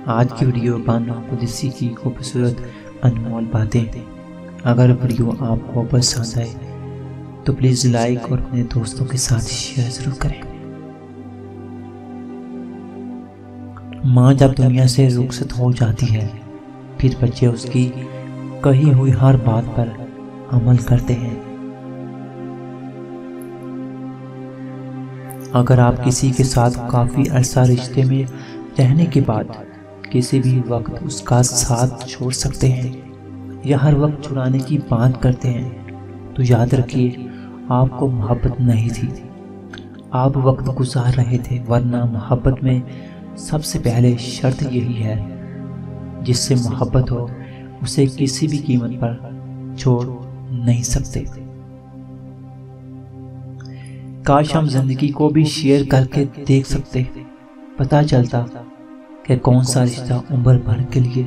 آج کی ویڈیو بانو قدسی کی خوبصورت انمول باتیں۔ اگر ویڈیو آپ کو پسند آئے تو پلیز لائک اور اپنے دوستوں کے ساتھ شیئر ضرور کریں۔ ماں جب دنیا سے رخصت ہو جاتی ہے پھر بچے اس کی کہی ہوئی ہر بات پر عمل کرتے ہیں۔ اگر آپ کسی کے ساتھ کافی عرصہ رشتے میں رہنے کے بعد کسی بھی وقت اس کا ساتھ چھوڑ سکتے ہیں یا ہر وقت چھڑانے کی بات کرتے ہیں تو یاد رکھیے آپ کو محبت نہیں تھی، آپ وقت گزار رہے تھے، ورنہ محبت میں سب سے پہلے شرط یہی ہے جس سے محبت ہو اسے کسی بھی قیمت پر چھوڑ نہیں سکتے۔ کاش ہم زندگی کو بھی شیئر کر کے دیکھ سکتے، پتہ چلتا کہ کون سا رشتہ عمر بھر کے لیے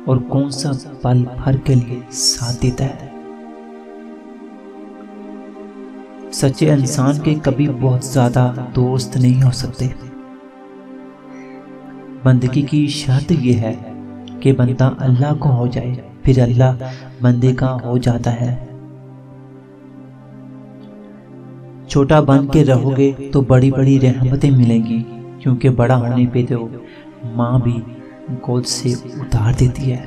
اور کون سا پل بھر کے لیے ساتھ دیتا ہے۔ سچے انسان کے کبھی بہت زیادہ دوست نہیں ہو سکتے۔ بندگی کی شرط یہ ہے کہ بندہ اللہ کو ہو جائے، پھر اللہ بندے کا ہو جاتا ہے۔ چھوٹا بن کے رہو گے تو بڑی بڑی رحمتیں ملیں گی، کیونکہ بڑا ہونے پہ تو ماں بھی گود سے اتار دیتی ہے۔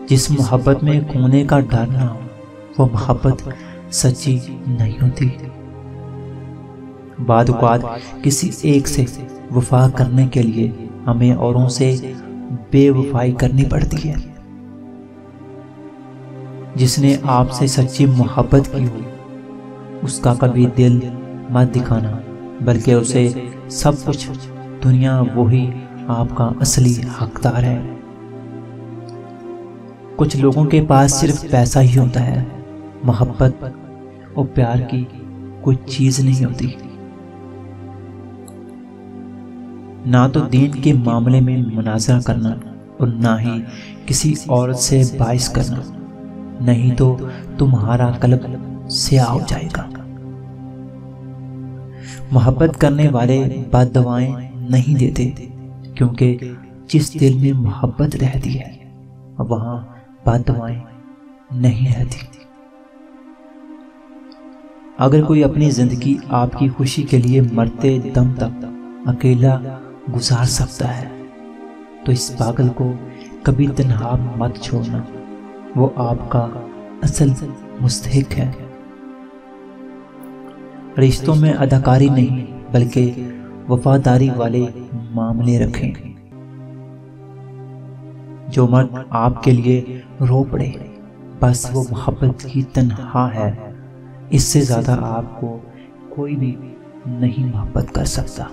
جس محبت میں کھونے کا ڈر نہ ہو وہ محبت سچی نہیں ہوتی۔ بعد اوقات کسی ایک سے وفا کرنے کے لیے ہمیں اوروں سے بے وفائی کرنی پڑتی ہے۔ جس نے آپ سے سچی محبت کی ہو اس کا کبھی دل مت دکھانا، بلکہ اسے سب کچھ دنیا وہی آپ کا اصلی حقدار ہے۔ کچھ لوگوں کے پاس صرف پیسہ ہی ہوتا ہے، محبت اور پیار کی کوئی چیز نہیں ہوتی۔ نہ تو دین کے معاملے میں مناظرہ کرنا اور نہ ہی کسی عورت سے باعث کرنا، نہیں تو تمہارا قلب سیاہ ہو جائے گا۔ محبت کرنے والے بد دعائیں نہیں دیتے، کیونکہ جس دل میں محبت رہتی ہے وہاں بد دعائیں نہیں رہتی۔ اگر کوئی اپنی زندگی آپ کی خوشی کے لیے مرتے دم تک اکیلا گزار سکتا ہے تو اس پاگل کو کبھی تنہا مت چھوڑنا، وہ آپ کا اصل مستحق ہے۔ رشتوں میں اداکاری نہیں بلکہ وفاداری والے معاملے رکھیں۔ جو مرد آپ کے لیے رو پڑے بس وہ محبت کی تنہا ہے، اس سے زیادہ آپ کو کوئی بھی نہیں محبت کر سکتا۔